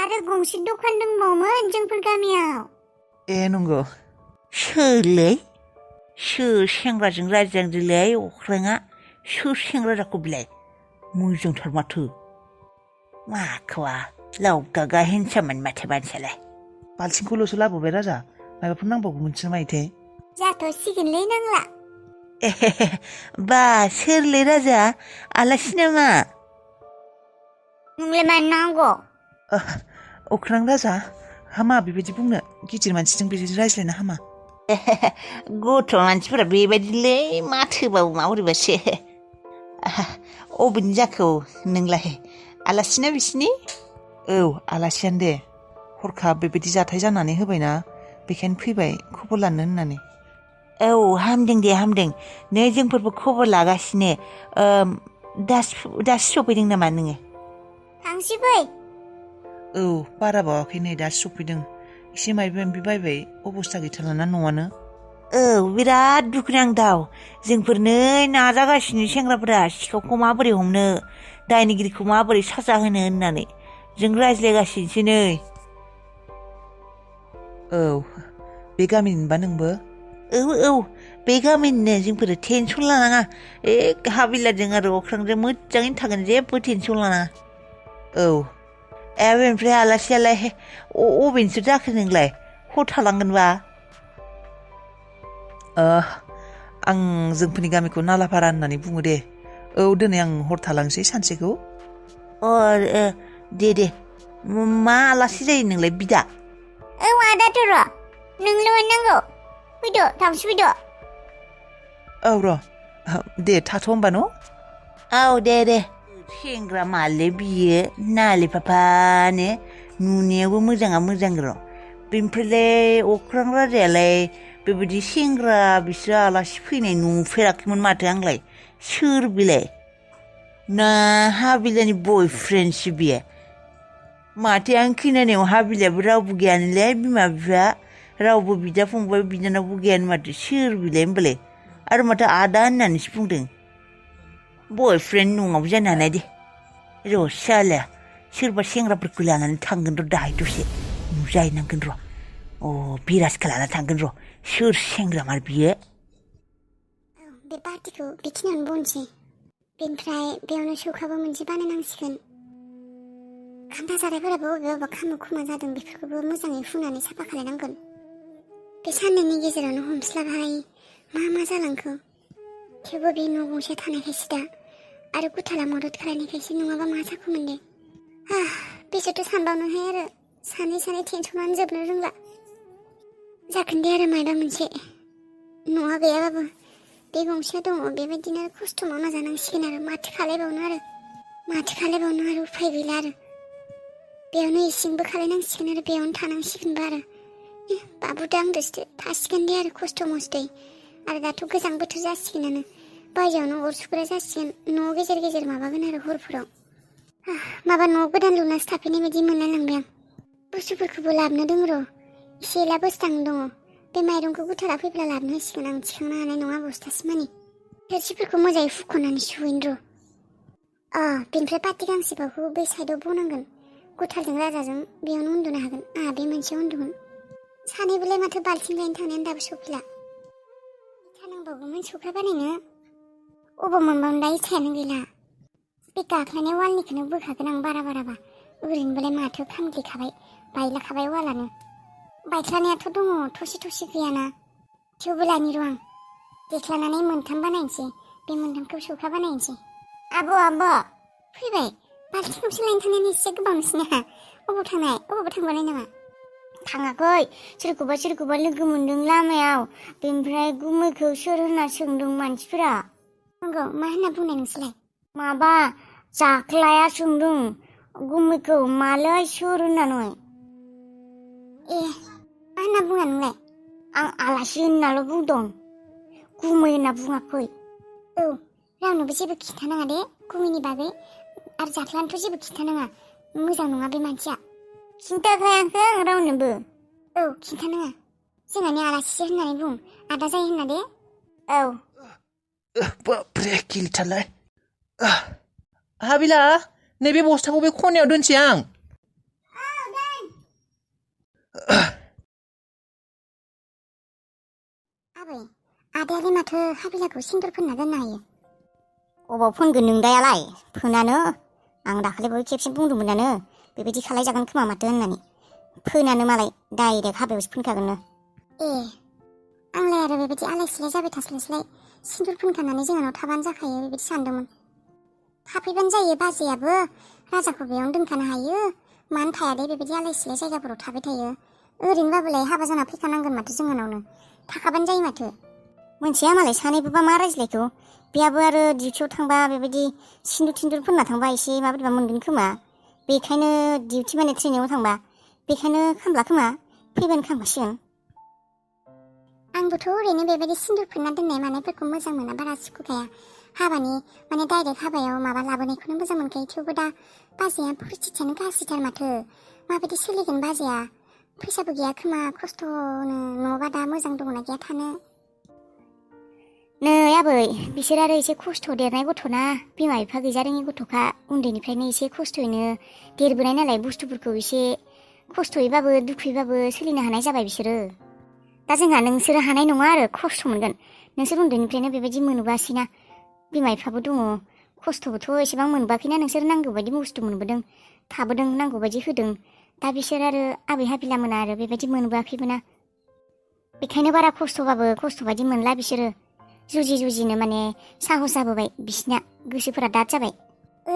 आरो गंसे दखान दंबावोमोन जोंफोर गामियाव। ए नंगौ। सोरलै? सोर सेंग्राजों रायज्लांदोंलै अख्राङा? सोर सेंग्रा जाखो बिलाय? मोजांथार माथो। माखौबा लावगागा हेन्सामोन माथो मानसियालाय। बाल्थिंखौल'सो लाबोबाय राजा, माबाफोर नांबावगौमोनसो मायथाय? जाथ'सिगोनलै नांला। ए बा सोरलै राजा? आलासि नामा? नोंलाय मानो नांगौ? अख्रां राजा, हामा बेबायदि बुंनो, गिदिर मानसिजों बिदि रायज्लायनो हामा। गथ' मानसिफोरा बेबायदिलै माथोबाबो माबोरैबासो। अबेनि जाखो नोंलाय? आलासिना बिसिनि? औ आलासियानो दे, हरखाब बेबायदि जाथाय जानानै होबायना, बेखायनो फैबाय खबर लानो होननानै। औ हामदों दे हामदों। नै जोंफोरबो खबर लागासिनो। दासो सफैदों नामा नोङो? थांसै फै। औ बारा बावाखै नै दासो सफैदों। एसे माइबा माइबि बायबाय, अबस्था गैथारलाना न'आनो। औ बिराद दुखुनांथाव। जोंफोर नै नाजागासिनो सेंग्राफोरा सिखावखौ माबोरै हमनो, दायनिगिरिखौ माबोरै साजा होनो होननानै। जों रायज्लायगासिनोसै नै। औ बे गामिनिबा नोंबो? औ बे गामिनिनो जोंफोर टेनसन लानाङा। हाबिलाजों आरो अख्रांजों मोजाङैनो थागोन, जेबो टेनसन लानाङा। औ बेनिफ्राय आलासियालाय अबेनिसो जाखो नोंलाय? हर थालांगोनबा? आं जोंफोरनि गामिखौ नालापारा होननानै बुङो दे। औ दिनै आं हर थालांसै सानसेखौ। दे मा आलासि जायो नोंलाय बिदा? औ आदाथ' र', नोंल' नांगौ। फैद' थाबसो फैद'। औ र' दे थाथ' होमबा न'। औ दे सेंग्रा मालै बियो नालिपापानो, नुनायावबो मोजाङा मोजां र'। बेनिफ्रायलाय अख्रां राजायालाय बेबायदि सेंग्रा बिसोर आलासि फैनाय नुफेराखैमोन माथो आंलाय। सोर बिलाय? ना हाबिलानि बयफ्रेन्डसो बियो? माथो आं खोनानायाव हाबिलायाबो रावबो गैयानोलै, बिमा बिफा रावबो बिदा फंबाय बिनानावबो गैयानो माथो। सोर बिलाय होमबालाय? आरो माथो आदा होननानैसो बुंदों। बयफ्रेन्ड नङाबो जानो हानाय दे। र' साला सोरबा सेंग्राफोरखौ लानानै थांगोन र' दाहाय दसे नुजाहैनांगोन र'। बिराजखौ लाना थांगोन र'। सोर सेंग्रा मार बियो? बे पार्टिखौ बेखिनियावनो बनोसै। बेनिफ्राय बेयावनो सौखाबो मोनसे बानायनांसिगोन। खान्था जानायफोराबो अबेबा खामो खोमा जादों, बेफोरखौबो मोजाङै फुनानै साफा खालायनांगोन। बे साननैनि गेजेरावनो हमस्लाबहाय मा जालांखो। थेवबो बे न' गंसे थानायखायसो दा, आरो गुथाला मदद खालायनायखायसो, नङाबा मा जाखोमोन दे। बेसोरथ' सानबावनोहाय आरो सानै टेनसनानो जोबनो रोंला। जागोन दे आरो मायबा मोनसे। न'आ गैयाबाबो बे गंसेया दङ, बेबायदिनो खस्थ' मावना जानांसिगोन आरो माथो खालायबावनो आरो उफाय गैला आरो। बेयावनो इसिंबो खालायनांसिगोन आरो बेयावनो थानांसिगोनबो आरो। बाबुदो आंदोसो थासिगोन दे आरो खस्थ' मस्थयै। आरो दाथ' गोजां बोथोर जासिगोनानो, बायजोआवनो अर सुग्रा जासिगोन। न' गेजेर माबागोन आरो हरफोराव। माबा न' गोदान लुनासो थाफैनाय बायदि मोनलाय लांबाय आं। बुस्थुफोरखौबो लाबोनो दङ र', एसे एला बोस्तां दङ। बे माइरंखौ गुथाला फैब्ला लाबोनो होसिगोन आं, थिखांनो हानाय नङा बस्थासे मानि। थोरसिफोरखौ मोजाङै फुख'नानै सुहैनो र'। बेनिफ्राय पाटि गांसेबाखौ बै साइडआव बनांगोन। गुथालजों राजाजों बेयावनो उन्दुनो हागोन। बे मोनसेयाव उन्दुगोन। सानैबोलाय माथो बाल्थिं लायनो थांनायानो दाबो सफैला। इथा नांबावगौमोन सौखा बानायनो। अबाव मोनबावनो दा इथायानो गैला। बे गाख्लायनाय वालनिखौनो बोखागोन आं बाराबा। ओरैनोबालाय माथो खामग्लिखाबाय, बायलाखाबाय वालानो। बायख्लानायाथ' दङ, थसे गैयाना। थेवबो लानि र' आं। देख्लानानै मोनथाम बानायनोसै, बे मोनथामखौ सौखा बानायनोसै। आब' फैबाय। बाल्थिं गंसे लायनो थांनायानो एसे गोबाव नोंसिना। अबाव थांबावनाय नामा? थाङाखै, सोरखौबा लोगो मोनदों लामायाव। बेनिफ्राय गुमैखौ सोर होनना सोंदों मानसिफोरा। नंगौ, मा होनना बुंनाय नोंसोरलाय? माबा जाख्लाया सोंदों गुमैखौ, मालै सोर होननानै। मा होनना बुङा नोंलाय? आं आलासि होननाल' बुंदों, गुमै होनना बुङाखै। रावनोबो जेबो खिन्थानाङा दे गुमैनि बागै, आरो जाख्लानोथ' जेबो खिन्थानाङा। मोजां नङा बे मानसिया। खिन्थाखायाखै आं रावनोबो। खिन्थानाङा। जोंहानि आलासिसो होननानै बुं, आदा जायो होनना दे। बाबरे गिलिरथारलाय। हाबिला, नैबे बस्थाखौ बे खनायाव दोनसै आं। आबै आदायालाय माथो हाबिलाखौ सिन्दुर फोनना दोननो हायो? अबाव फोनगोन नोंदायालाय? फोनानो आं दाखालिबो खेबसे बुंदोंमोनानो बेबायदि खालायजागोन खोमा माथो होननानै। फोनानो मालाय डाइरेक्ट हाबायावसो फोनखागोननो। ए आंलाय आरो बेबायदि आलाय सिलाय जाबाय थास्लायस्लाय सिन्दुर फोनखानानै जोंहानाव थाबानो जाखायो बेबायदि सानदोंमोन। थाफैबानो जायो बाजैयाबो राजाखौ बेयावनो दोनखानो हायो। मानो थाया दे बेबायदि आलाय सिलाय जायगाफोराव थाबाय थायो। ओरैनोबाबोलाय हाबा जाना फैखानांगोन माथो जोंहानावनो थाखाबानो जायो माथो। मोनथिया मालाय सानैबोबा मा रायज्लायखो। बेहाबो आरो डिउटियाव थांबा बेबायदि सिन्दुर फोनना थांबा एसे माबायदिबा मोनगोन खोमा। बेखायनो डिउटि माने ट्रेनिंआव थांबा बेखायनो खामला खोमा फैबानो खामखासिगोन। आंबोथ' ओरैनो बेबायदि सिन्दुर फोनना दोननाय मानायफोरखौ मोजां मोना, बारा सुखुखाया। हाबानि माने डाइरेक्ट हाबायाव माबा लाबोनायखौनो मोजां मोनखायो। थेवबो दा बाजैया परिस्थितियानो गाज्रिथार माथो। माबायदि सोलिगोन बाजैया? फैसाबो गैया खोमा, खस्थ'नो न'बा दा मोजां दङना गैया थानो। नै आबै बिसोर आरो एसे खस्थ' देरनाय गथ'ना, बिमा बिफा गैजारोङि गथ'खा। उन्दैनिफ्रायनो एसे खस्थ'यैनो देरबोनाय नालाय बुस्थुफोरखौ एसे खस्थ'यैबाबो दुखुयैबाबो सोलिनो हानाय जाबाय बिसोरो। दा जोंहा नोंसोरो हानाय नङा आरो खस्थ' मोनगोन। नोंसोर उन्दैनिफ्रायनो बेबायदि मोनबोआसैना, बिमा बिफाबो दङ, खस्थ'बोथ' एसेबां मोनबोआखैना। नोंसोर नांगौ बायदि बुस्थु मोनबोदों, थाबोदों, नांगौ बायदि होदों। दा बिसोर आरो आबै हाबिला मोना आरो बेबायदि मोनबोआखैबोना। बेखायनो बारा खस्थ'बाबो खस्थ' बायदि मोनला बिसोरो। जुजिनो माने साहस जाबोबाय बिसिना, गोसोफोरा दाद जाबाय। औ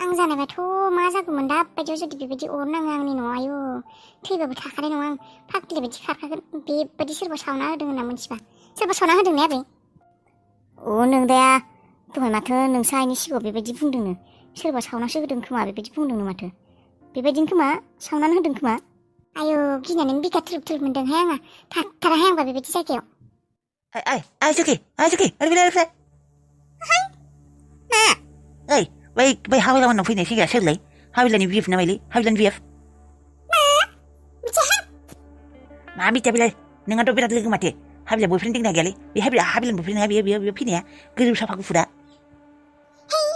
आं जानायबाथ' मा जागौमोन दा बायदियाव जुदि बेबायदि अर नाङो आंनि न'आव। आयु थैबाबो थाखानाय नङा आं, फाग्लि बायदि खारखागोन बेबायदि सोरबा सावना होदों होनना मोनथिबा। सोरबा सावना होदों ने आबै? अ नोंदाया दहाय माथो नोंसा आइनि सिगाङाव बेबायदि बुंदोंनो। सोरबा सावनासो होदों खोमा बेबायदि बुंदोंनो माथो। बेबायदिनो खोमा, सावनानै होदों खोमा। आयु गिनानै बिखा थ्रिब मोनदोंहाय आंहा। थाथाराहाय आंबा बेबायदि जायगायाव। Ay, Suki, ओरै मा? ओइ बै हाबिला मोननाव फैनाय सेंग्राया सोरलै? हाबिलानि बिएफ ना माइलै? हाबिलानि बिएफ? मा मिथिया बेलाय? नोंहाथ' बिराद लोगो माथो। हाबिला बयफ्रेन्ड दंना गैयालै? बे हाबिलानि बयफ्रेन्ड नङा बेयो फैनाया गोजौ साफा गुफुरा।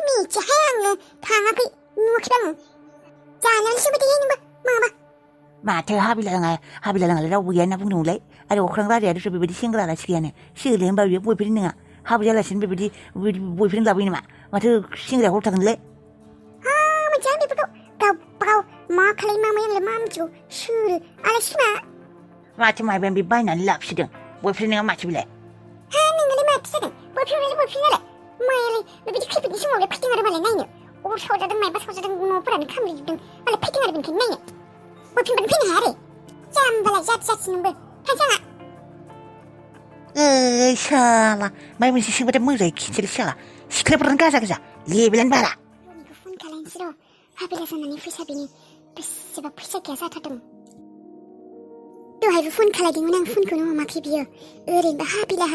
मिथियाहाय आङो, थाङाखै, नुवाखैबा आङो। जानानैसो बायदिहाय नोंबा माबा। माथो हाबिलालाय रावबो गैया होनना बुंदोंमोनलाय। आरो अख्रां राजायाथ' बेबायदि सेंग्रा आलासि गैयानो। सोरलै होनबा बेयो बयफ्रेन्ड नङा। हाबा जायालासिनो बेबायदि बयफ्रेन्ड लाबोयो नामा? माथो सेंग्राया हर थागोनलै। मिथिया बेफोरखौ। गाव मा खालाय मा मायालाय मा मिथिगौ। सोर आलासि मा? माथो मायबा बे बायनानै लाबोसिदों। बयफ्रेन्ड नङा माथो बेलाय? नोंनालाय माथो जादों? बयफ्रेन्ड नालाय मायालाय बेबायदि खैफोदनि समावलाय फैदों आरो मालाय नायनो। अर सावजादों मायबा सावजादों, न'फोरानो खामलाजोबदों, मालाय फैदों आरो बेनिखायनो नायनो। बयफ्रेन्डआनो फैनो हाया आरो। जाम्बालाय जाथि नोंबो। थांसाङा। साला माय मोनसे सोंबाथाय मोजाङै खिन्थालै साला। सिख्लाफोरानो गाजा लेबेलानो बारा। रनिखौ फन खालायनोसै र'। हाबिला जानानै फैसा बिनि। बेसेबा फैसा गैया जाथारदों। दहायबो फन खालायदोंमोन आं, फनखौनो हमाखै बियो। ओरैनोबा हाबिला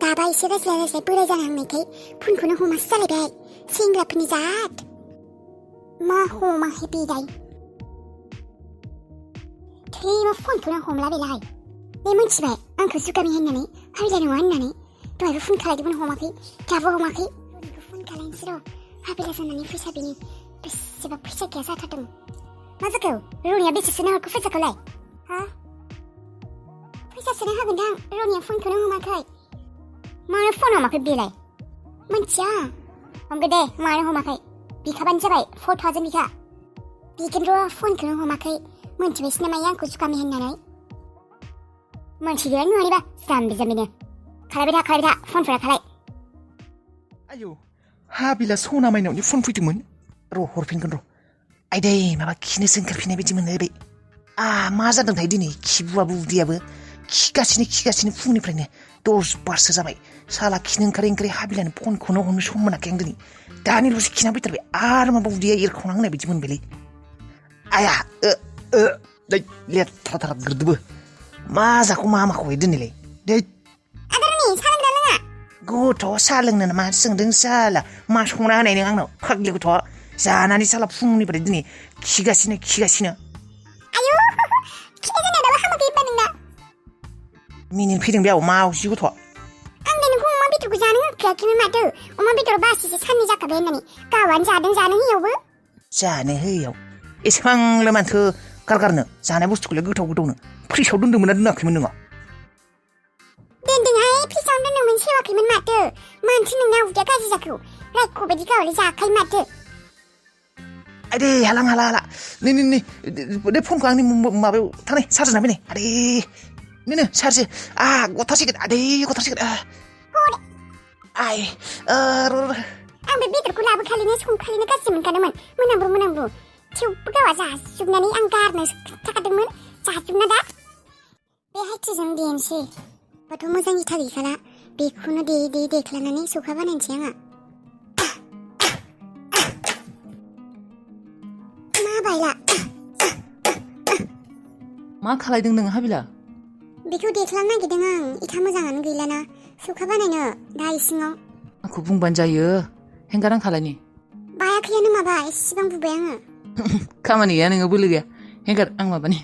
दाबा एसे रायज्लाय बोराय जाहांनायखाय फनखौनो हमासो जालायबाय। सेंग्राफोरनि जात मा हमाखै बेलाय। थैमा फनखौनो हमला बेलाय। बे मिथिबाय आंखौ जुगामि होननानै, हाबिला नङा होननानै। दहायबो फन खालायदोंमोन हमाखै, दाबो हमाखै। रनिखौ फन खालायनोसै र'। हाबिला जानानै फैसा बिनि। बेसेबा फैसा गैया जाथारदों। मा जाखो? रनिया बेसेसो नांगौ फैसाखौलाय? हा? फैसा सोनो हागोनदां। रनिया फनखौनो हमाखै। मानो फन हमाखै बेलाय? मिथिया। हमगो दे, मानो हमाखै? बिखाबानो जाबाय, 4000 बिखा। बिगोन र', फनखौनो हमाखै। मोनथिबायसो नामा आंखौ जुगामि होननानै? मोनथिगोन नङानिबा जाम्बिनो। खालायबाय था फनफोरा खालाय। आयौ हाबिला सना माइनावनि फन फैदोंमोन। र' हरफिनगोन र'। आयदै माबा खिनोसो ओंखारफिननाय बायदि मोनलायबाय। मा जादोंथाय दिनै खिबुआबो उदैयाबो खिगासिनो फुंनिफ्रायनो 10 बारसो जाबाय। साला खिनो ओंखारै हाबिलानो फनखौनो हरनो सम मोनाखै आं दिनै। दानिल'सो खिना फैथारबाय आरो माबा उदैया एरखावना होनाय बायदि मोनबायलै। आया लेथ्राथार गोरदोबो। मा जाखौ मा माखौहाय दिनैलाय? आदारनि साहा लोंग्रा लोङा? गथ' साहा लोंनो मा सोंदों साला? मा संना होनाय नों आंनाव? फाग्लि गथ' जानानै साला फुंनिफ्राय दिनै खिगासिनो। आयु खिनाय जानाया दाबो हामाखै होनबा नोंना? मिनिनो फैदों बेयाव मावजि गथ'। आं नोंखौ अमा बेदरखौ जानो होखायाखैमोन माथो। अमा बेदर बासिसो साननै जाखाबाय होननानै। गावआनो जानो होयियावबो। जानो होयियाव एसेबांल' माथो गारगारनो जानाय बुस्थुखौलाय गोथाव गोथावनो फ्रिजआव दोन्दोंमोन ना दोनाखैमोन नोङो दोनदोंहाय फ्रिजआवनो दोनदोंमोन सेवाखैमोन माथो मानोथो नोंना उदैया गाज्रि जाखो रायख' बायदि गावलाय जाखायो माथो आइदै हाला नै दे फनखौ आंनि माबायाव थानाय चार्ज होना फैनाय आदै नै चार्ज गथासिगोन आदै गथासिगोन आइ आं बे बेदरखौ लाबोखालिनो संखालिनो गाज्रि मोनखादोंमोन मोनामब्रु थेवबो गावहा जाजोबनानै आं गारनो थाखादोंमोन जाजोबना दा बे हायथुजों देनोसै बाथ' मोजां इथा गैखाला बेखौनो देयै देख्लानानै सौखा बानायनोसै आंहा मा बायला मा खालायदों नों हाबिला बेखौ देख्लानो नागिरदों आं इथा मोजाङानो गैलाना सौखा बानायनो दा इसिङाव आंखौ बुंबानो जायो हेंगार आं खालायनि बायाखैयानो माबा एसेबां बुबाय आङो खामानि गैया नोङो बोलो गैया हेंगार आं माबानि